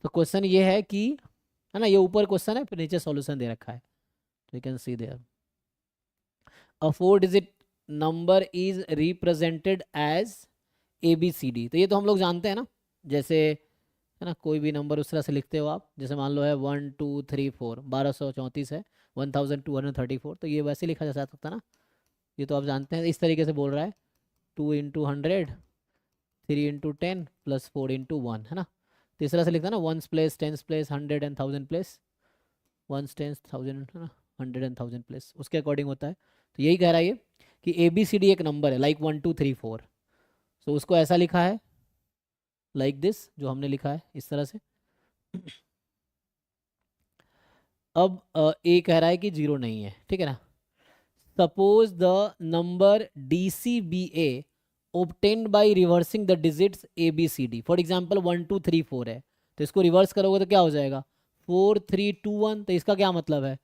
तो क्वेश्चन ये है कि, है ना, ये ऊपर क्वेश्चन है फिर नीचे सॉल्यूशन दे रखा है, तो you can see there a 4 digit number is represented as A B C D. तो ये तो हम लोग जानते हैं ना, जैसे, है ना, कोई भी नंबर उस तरह से लिखते हो आप, जैसे मान लो है 1 2 3 4, 1234 है, 1234, तो ये वैसे लिखा जा सकता है ना, ये तो आप जानते हैं, इस तरीके से बोल रहा है 2 × 100, 3 × 10 प्लस 4 × 1, है ना। तो इस तरह से लिखता है ना, ones place, tens place, 100 and 1000 place, ones, tens, 1000, है ना, 100 एंड 1000 प्लेस, उसके अकॉर्डिंग होता है। तो यही कह रहा है ये कि ए बी सी डी एक नंबर है, लाइक 1 2 3 4, तो उसको ऐसा लिखा है, लाइक दिस, जो हमने लिखा है इस तरह से। अब ए कह रहा है कि जीरो नहीं है, ठीक है ना। Suppose the number D C B A obtained by reversing the digits a b c d, for example 1 2 3 4 है, तो इसको रिवर्स करोगे तो क्या हो जाएगा, 4 3 2 1, तो इसका क्या मतलब है,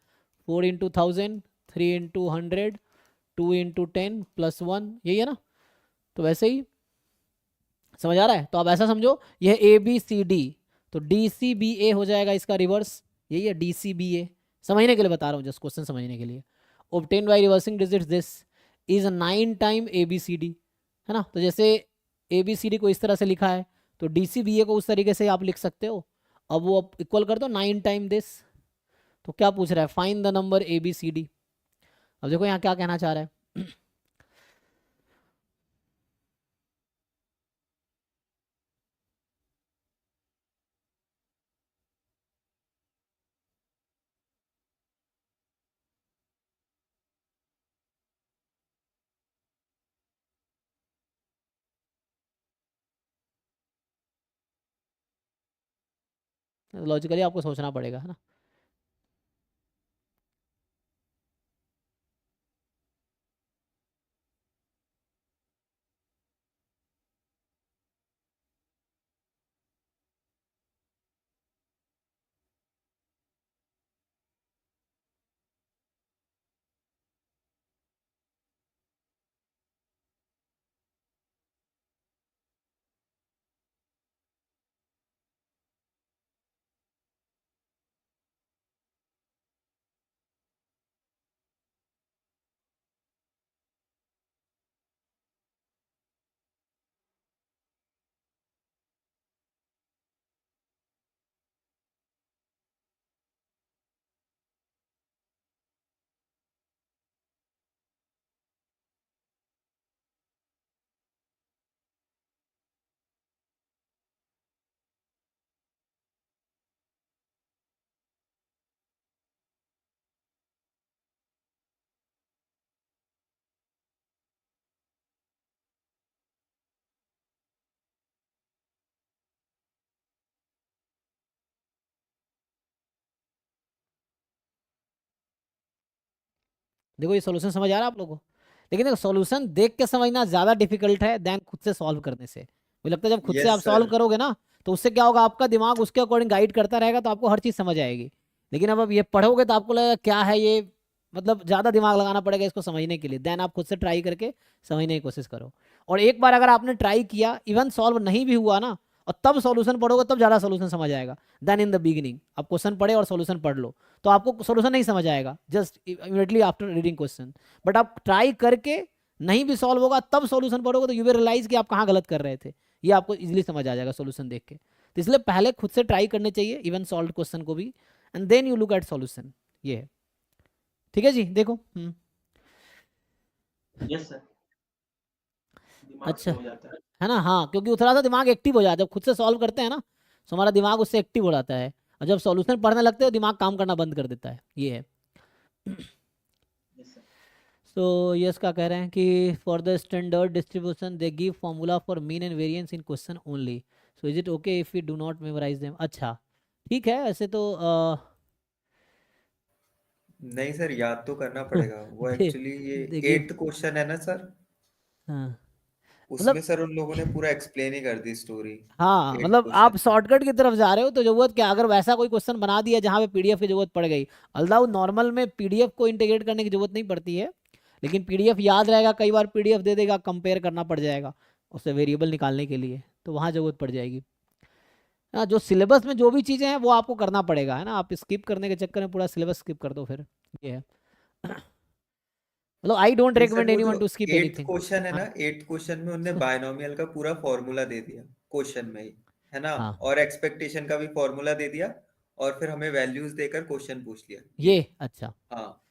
4 × 1000, 3 × 100, 2 × 10 प्लस 1, यही है ना। तो वैसे ही समझ आ रहा है, तो आप ऐसा समझो यह ए बी सी डी, तो डी सी बी ए हो जाएगा इसका रिवर्स, यही है डी सी बी ए, समझने के लिए बता रहा हूँ, जस्ट क्वेश्चन समझने के लिए। obtained by reversing digits this is 9 time A B C D, है ना। तो जैसे ए बी सी डी को इस तरह से लिखा है, तो डी सी बी ए को उस तरीके से आप लिख सकते हो। अब वो इक्वल कर दो 9 टाइम दिस, तो क्या पूछ रहा है, find the number A B C D. अब देखो यहाँ क्या कहना चाह रहा है लॉजिकली आपको सोचना पड़ेगा, है ना। देखो ये सॉल्यूशन समझ आ रहा है आप लोगों को, लेकिन देखो सॉल्यूशन देख के समझना ज़्यादा डिफिकल्ट है देन खुद से सॉल्व करने से। मुझे लगता है जब खुद से यस आप सर। सॉल्व करोगे ना, तो उससे क्या होगा, आपका दिमाग उसके अकॉर्डिंग गाइड करता रहेगा, तो आपको हर चीज़ समझ आएगी। लेकिन अब ये पढ़ोगे तो आपको लगेगा क्या है ये, मतलब ज़्यादा दिमाग लगाना पड़ेगा इसको समझने के लिए, देन आप खुद से ट्राई करके समझने की कोशिश करो। और एक बार अगर आपने ट्राई किया, इवन सॉल्व नहीं भी हुआ ना, और तब सॉल्यूशन पढ़ोगे, तब ज़्यादा सॉल्यूशन समझ आएगा देन इन द बिगिनिंग। आप क्वेश्चन पढ़े और सॉल्यूशन पढ़ लो, तो आपको सॉल्यूशन नहीं समझ आएगा just immediately after reading question. But आप ट्राई करके नहीं भी सॉल्व होगा, तब सॉल्यूशन पढ़ोगे तो यू विल रियलाइज कि आप कहाँ गलत कर रहे थे, ये आपको इजीली समझ आ जाएगा सॉल्यूशन देख के। तो इसलिए पहले खुद से ट्राई करने चाहिए इवन सॉल्व क्वेश्चन को भी, and then you look at solution, ये है। ठीक है जी, देखो यस सर, दिमाग अच्छा, से हो जाता है। है ना, हाँ, क्योंकि थोड़ा सा दिमाग एक्टिव हो जाता है जब खुद से सॉल्व करते हैं ना, तो हमारा दिमाग उससे एक्टिव हो जाता है। और जब सॉल्यूशन पढ़ने लगते हो, दिमाग काम करना बंद कर देता है, ये है। Yes sir. सो यस क्या कह रहे हैं कि for the standard distribution they give formula for mean and variance in question only, so is it okay if we do not memorise them. अच्छा, ठीक है, ऐसे तो नहीं सर, याद तो करना पड़ेगा वो, दे एक्चुअली ये दे गिव, 8th क्वेश्चन है ना सर, हाँ, उसमें मतलब, सर उन लोगों ने पूरा एक्सप्लेन ही कर दी स्टोरी। हाँ, 8th मतलब आप क्वेश्चन में। शॉर्टकट की तरफ जा रहे हो, तो जरूरत क्या, अगर वैसा कोई क्वेश्चन बना दिया जहाँ पे पीडीएफ की जरूरत पड़ गई, अल्लाह नॉर्मल में पीडीएफ को इंटीग्रेट करने की जरूरत नहीं पड़ती है, लेकिन पीडीएफ याद रहेगा, कई बार पीडीएफ दे देगा, कंपेयर करना पड़ जाएगा उससे वेरिएबल निकालने के लिए, तो वहाँ जरूरत पड़ जाएगी। ना, जो सिलेबस में जो भी चीजें हैं वो आपको करना पड़ेगा, है ना। आप स्किप करने के चक्कर में पूरा सिलेबस स्किप कर दो फिर, ये है। मतलब आई डोंट नहीं सर, रिकमेंड वो जो anyone to skip eighth anything. Question है हाँ ना, एट्थ क्वेश्चन में उनने बायनोमियल का पूरा फॉर्मूला दे दिया क्वेश्चन में ही, है ना, हाँ और एक्सपेक्टेशन का भी फॉर्मूला दे दिया, और फिर हमें वैल्यूज देकर क्वेश्चन पूछ लिया ये। ये अच्छा, हाँ।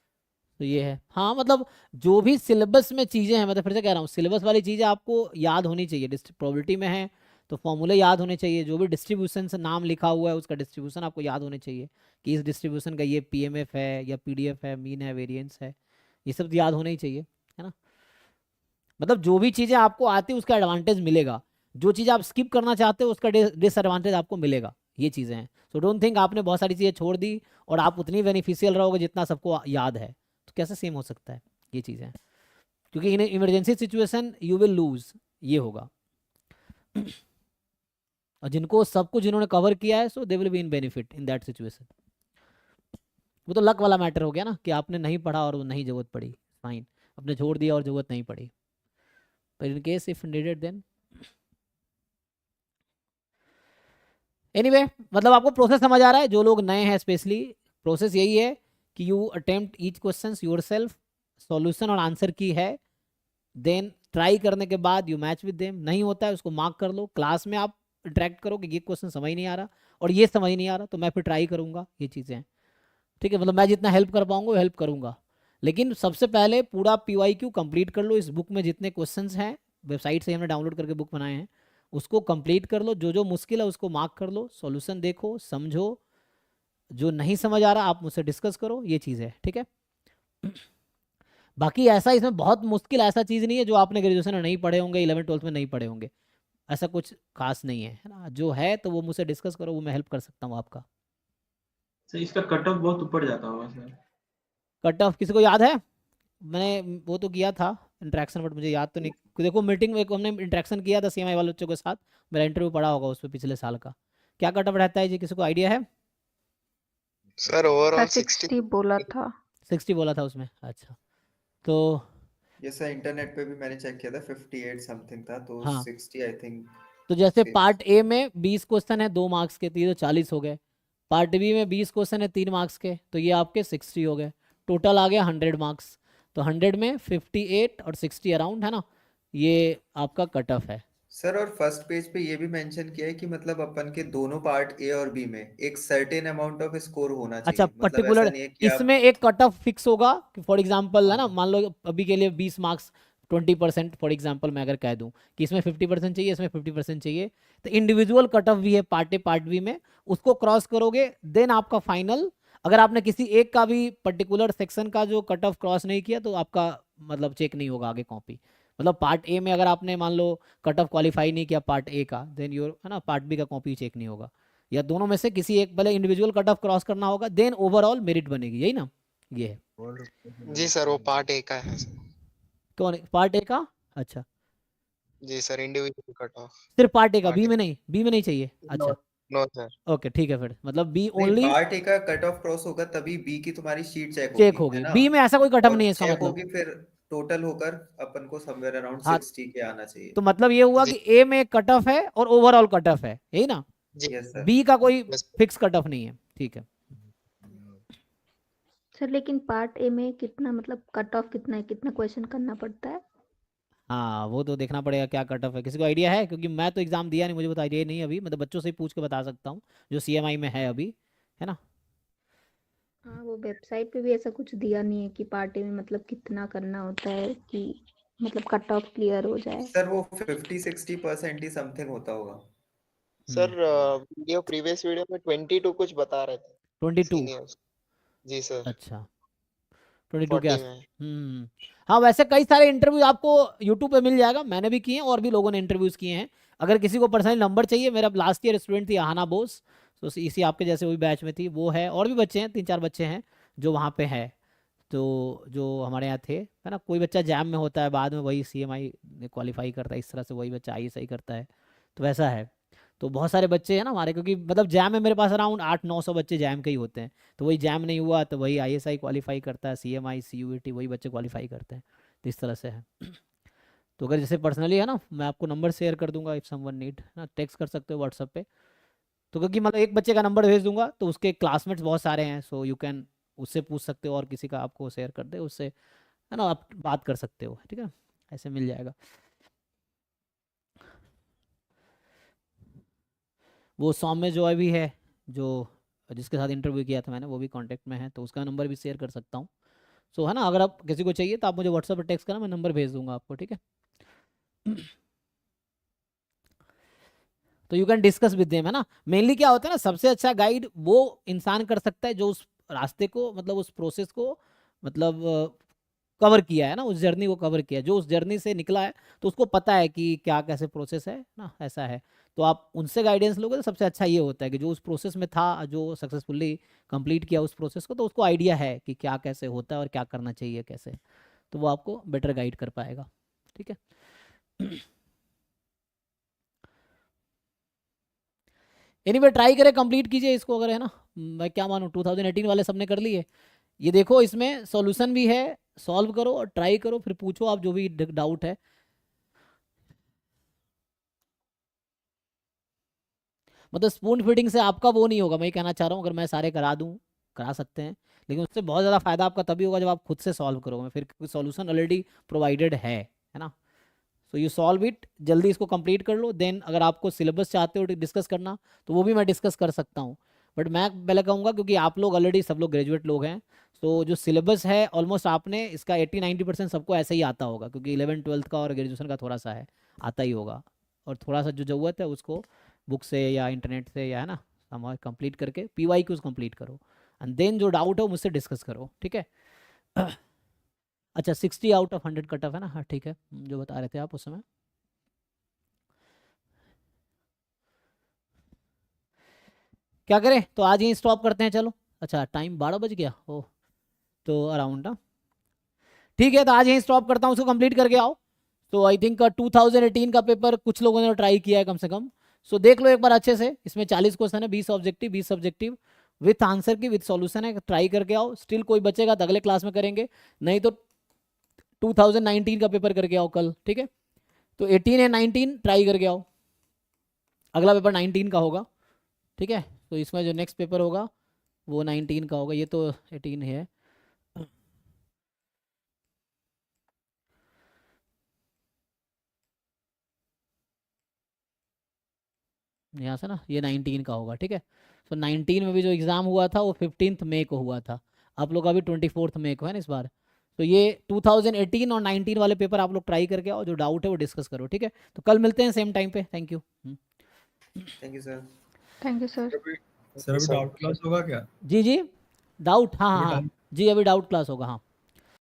तो ये है। हाँ मतलब जो भी सिलेबस में चीज़ें हैं, मतलब फिर से कह रहा हूँ, सिलेबस वाली चीज़ें आपको याद होनी चाहिए। प्रोबेबिलिटी में है तो फॉर्मूले याद होने चाहिए, जो भी डिस्ट्रीब्यूशन से नाम लिखा हुआ है उसका डिस्ट्रीब्यूशन आपको याद होने चाहिए, कि इस डिस्ट्रीब्यूशन का ये पीएमएफ है या पीडीएफ है, मीन है, वेरिएंस है, ये सब याद होने ही चाहिए, है ना। मतलब जो भी चीज़ें आपको आती है उसका एडवांटेज मिलेगा, जो चीज़ आप स्किप करना चाहते हो उसका डिसएडवांटेज आपको मिलेगा, ये चीज़ें हैं। सो डोंट थिंक आपने बहुत सारी चीज़ें छोड़ दी और आप उतनी बेनिफिशियल रहोगे जितना सबको याद है, तो कैसे सेम हो सकता है, ये चीज़ें हैं। क्योंकि in emergency situation you will lose, ये होगा। और जिनको सब कुछ जिन्होंने कवर किया है, so they will be in benefit in that situation. वो तो लक वाला मैटर हो गया ना, कि आपने नहीं पढ़ा और वो नहीं जरूरत पड़ी, फाइन, आपने छोड़ दिया और जरूरत नहीं पड़ी। पर in case if needed then anyway, मतलब आपको प्रोसेस समझ आ रहा है। जो लोग नए हैं स्पेशली, प्रोसेस यही है कि you attempt each question yourself, solution और आंसर की है, देन ट्राई करने के बाद यू मैच विद देम। नहीं होता है उसको मार्क कर लो, क्लास में आप इंटरेक्ट करो कि ये क्वेश्चन समझ नहीं आ रहा और ये समझ नहीं आ रहा, तो मैं फिर ट्राई करूंगा, ये चीज़ें हैं, ठीक है। मतलब मैं जितना हेल्प कर पाऊंगा वो हेल्प करूंगा, लेकिन सबसे पहले पूरा PYQ कंप्लीट कर लो। इस बुक में जितने क्वेश्चंस हैं, वेबसाइट से हमने डाउनलोड करके बुक बनाए हैं, उसको कंप्लीट कर लो। जो जो मुश्किल है उसको मार्क कर लो, सॉल्यूशन देखो, समझो, जो नहीं समझ आ रहा आप मुझसे डिस्कस करो, ये चीज़ है, ठीक है। बाकी ऐसा इसमें बहुत मुश्किल ऐसा चीज़ नहीं है जो आपने ग्रेजुएशन में नहीं पढ़े होंगे, 11th 12th में नहीं पढ़े होंगे, ऐसा कुछ खास नहीं है ना। जो है तो वो मुझसे डिस्कस करो, वो मैं हेल्प कर सकता हूँ आपका। सर इसका कट ऑफ बहुत ऊपर जाता होगा सर। कट ऑफ किसी को याद है? मैंने वो तो किया था इंटरेक्शन, बट मुझे याद तो नहीं। देखो मीटिंग में हमने इंटरेक्शन किया था CMI वाले बच्चों के साथ, मेरा इंटरव्यू पड़ा होगा उस पर पिछले साल का। क्या कट ऑफ रहता है जी, किसी को आइडिया है? सर ओवरऑल 60 बोला था। 60 बोला था उसमें, अच्छा। तो ये सर इंटरनेट पे भी मैंने चेक किया था, 58 समथिंग था, तो हाँ, 60 आई थिंक तो जैसे सेफ। पार्ट ए में 20 क्वेश्चन है 2 मार्क्स के, तो ये तो 40 हो गए। पार्ट बी में 20 क्वेश्चन है 3 मार्क्स के, तो ये आपके 60 हो गए। टोटल आ गया 100 मार्क्स। तो 100 में 58 और 60 अराउंड, है ना, ये आपका कट ऑफ है। सर और फर्स्ट पेज पे ये भी मेंशन किया है कि मतलब अपन के दोनों पार्ट ए और बी में एक सर्टेन अमाउंट ऑफ स्कोर होना अच्छा, चाहिए, मतलब ऐसा पर्टिकुलर नहीं है कि आप। इसमें एक कट ऑफ फिक्स होगा कि फॉर एग्जांपल, है ना, हाँ। मान लो अभी के लिए 20 मार्क्स, 20% फॉर एग्जांपल मैं अगर कह दूं कि इसमें 50% चाहिए, इसमें 50% चाहिए, तो इंडिविजुअल कट ऑफ भी है पार्ट ए पार्ट बी में, उसको क्रॉस करोगे देन आपका फाइनल। अगर आपने किसी एक का भी पर्टिकुलर सेक्शन का जो कट ऑफ क्रॉस नहीं किया तो आपका मतलब चेक नहीं होगा आगे कॉपी। मतलब पार्ट ए में अगर आपने मान लो कट ऑफ क्वालिफाई नहीं किया पार्ट ए का, देन योर, है ना, पार्ट बी का कॉपी चेक नहीं होगा। या दोनों में से किसी एक, भले इंडिविजुअल कट ऑफ क्रॉस करना होगा, देन ओवरऑल मेरिट बनेगी, यही ना, ये है। जी सर वो पार्ट ए का है सर। कौन पार्ट ए का? अच्छा, जी सर इंडिविजुअल कट ऑफ सिर्फ पार्ट ए का, पार्ट बी ए। में नहीं, बी में नहीं चाहिए, नो अच्छा। No sir. ओके ठीक है, फिर मतलब बी नहीं, ओनली पार्ट ए का कट ऑफ क्रॉस होगा तभी बी की तुम्हारी शीट चेक चेक होगी, है होगी, ना, बी में ऐसा कोई कट ऑफ और नहीं है इसका चेक मतलब। होगी फिर टोटल होकर अपन को समवेयर अराउंड हाँ, 60 के आना चाहिए। तो मतलब ये हुआ जी कि ए में कट ऑफ है और ओवरऑल कट ऑफ है, यही ना। जी यस सर। बी का कोई बस। फिक्स कट ऑफ नहीं है, ठीक है। सर लेकिन पार्ट ए में कितना मतलब कट ऑफ कितना है, कितना क्वेश्चन करना पड़ता है? हाँ वो तो देखना पड़ेगा क्या कट ऑफ है, किसी को आइडिया है? क्योंकि मैं तो एग्जाम दिया नहीं, मुझे बता आइडिया नहीं अभी, मतलब बच्चों से ही पूछ के बता सकता हूँ जो CMI में है अभी, है ना। हाँ, वो वेबसाइट पे भी ऐसा कुछ दिया नहीं है कि पार्ट ए में मतलब कितना करना होता है कि मतलब कट ऑफ क्लियर हो जाए। सर वो 50-60% ही समथिंग होता होगा। सर वीडियो प्रीवियस वीडियो में 22 कुछ बता रहे थे 22, सीनियर्स। जी सर अच्छा 22 के 40 आस। में। हाँ वैसे कई सारे इंटरव्यू आपको यूट्यूब पे मिल जाएगा, मैंने भी किए हैं और भी लोगों ने इंटरव्यूज किए हैं। अगर किसी को पर्सनली नंबर चाहिए, मेरा लास्ट ईयर स्टूडेंट थी आहाना बोस, तो इसी आपके जैसे वही बैच में थी, वो है, और भी बच्चे हैं 3-4 बच्चे हैं जो वहाँ पे है। तो जो हमारे यहाँ थे, है ना, कोई बच्चा जैम में होता है बाद में वही CMI क्वालिफाई करता है, इस तरह से वही बच्चा ISI करता है, तो वैसा है। तो बहुत सारे बच्चे हैं ना हमारे, क्योंकि मतलब जैम में मेरे पास अराउंड 800-900 बच्चे जैम के ही होते हैं, तो वही जैम नहीं हुआ तो वही ISI क्वालिफाई करता है, CMI CUET वही बच्चे क्वालिफाई करते हैं, तो इस तरह से है। तो अगर जैसे पर्सनली है ना, मैं आपको नंबर शेयर कर दूंगा, इफ़ समवन नीड ना, टेक्स्ट कर सकते हो WhatsApp पे, तो क्योंकि मतलब एक बच्चे का नंबर भेज दूंगा तो उसके क्लासमेट्स बहुत सारे हैं, सो यू कैन उससे पूछ सकते हो और किसी का आपको शेयर कर दे उससे, है ना, आप बात कर सकते हो, ठीक है, ऐसे मिल जाएगा। वो सौम्य जॉय भी है जो जिसके साथ इंटरव्यू किया था मैंने, वो भी कांटेक्ट में है, तो उसका नंबर भी शेयर कर सकता हूँ। सो है ना, अगर आप किसी को चाहिए तो आप मुझे व्हाट्सएप पर टेक्स्ट करना, मैं नंबर भेज दूंगा आपको, ठीक है। तो you can discuss with them, है ना। मेनली क्या होता है ना, सबसे अच्छा गाइड वो इंसान कर सकता है जो उस रास्ते को, मतलब उस प्रोसेस को, मतलब कवर किया है ना, उस जर्नी को कवर किया है, जो उस जर्नी से निकला है, तो उसको पता है कि क्या कैसे प्रोसेस है ना, ऐसा है। तो आप उनसे गाइडेंस लोगे तो सबसे अच्छा ये होता है कि जो उस प्रोसेस में था, जो सक्सेसफुली कंप्लीट किया उस प्रोसेस को, तो उसको आइडिया है कि क्या कैसे होता है और क्या करना चाहिए कैसे, तो वो आपको बेटर गाइड कर पाएगा, ठीक है। एनीवे ट्राई करें, कंप्लीट कीजिए इसको, अगर है ना, मैं क्या मानूं 2018 वाले सबने कर लिए। ये देखो इसमें सॉल्यूशन भी है, सॉल्व करो और ट्राई करो, फिर पूछो आप जो भी डाउट है। मतलब स्पून फीडिंग से आपका वो नहीं होगा, मैं ये कहना चाह रहा हूँ, अगर मैं सारे करा दूँ, करा सकते हैं, लेकिन उससे बहुत ज़्यादा फायदा आपका तभी होगा जब आप खुद से सॉल्व करोगे, फिर सॉल्यूशन ऑलरेडी प्रोवाइडेड है ना। सो यू सॉल्व इट, जल्दी इसको कंप्लीट कर लो, देन अगर आपको सिलेबस चाहते हो डिस्कस करना तो वो भी मैं डिस्कस कर सकता हूँ, बट मैं पहले कहूँगा क्योंकि आप लोग ऑलरेडी सब लोग ग्रेजुएट लोग हैं, तो जो सिलेबस है ऑलमोस्ट आपने इसका 80-90% सबको ऐसे ही आता होगा, क्योंकि 11th-12th का और ग्रेजुएशन का थोड़ा सा है, आता ही होगा, और थोड़ा सा जो ज़रूरत है उसको बुक से या इंटरनेट से, या है ना, हमारे कंप्लीट करके PYQs कंप्लीट करो, एंड देन जो डाउट हो मुझसे डिस्कस करो, ठीक है। अच्छा 60 आउट ऑफ 100 कट ऑफ है ना, हाँ ठीक है, जो बता रहे थे आप उस समय। क्या करें, तो आज ही स्टॉप करते हैं, चलो। अच्छा टाइम 12 बज गया, ओह, तो अराउंड ना, ठीक है, तो आज यहीं स्टॉप करता हूँ, उसको कंप्लीट करके आओ। तो आई थिंक 2018 का पेपर कुछ लोगों ने ट्राई किया है कम से कम, सो देख लो एक बार अच्छे से, इसमें 40 क्वेश्चन है, 20 ऑब्जेक्टिव 20 सब्जेक्टिव, विथ आंसर की, विथ सॉल्यूशन है, ट्राई करके आओ। स्टिल कोई बचेगा तो अगले क्लास में करेंगे, नहीं तो 2019 का पेपर करके आओ कल, ठीक है। तो 18 या 19 ट्राई करके आओ, अगला पेपर 19 का होगा, ठीक है। तो इसमें जो नेक्स्ट पेपर होगा वो 19 का होगा, ये तो 18 है, यहाँ से ना, ये 19 का होगा, ठीक है। तो 19 में भी जो एग्ज़ाम हुआ था वो 15 मई को हुआ था, आप लोग अभी 24 मई को है ना इस बार। तो ये 2018 और 19 वाले पेपर आप लोग ट्राई करके आओ, जो डाउट है वो डिस्कस करो, ठीक है। तो कल मिलते हैं सेम टाइम पे, thank you. Thank you sir. Thank you sir. Sir अभी डाउट क्लास होगा क्या? जी जी, डाउट, हाँ हाँ अभी हाँ डाउट जी, अभी डाउट क्लास होगा, हाँ।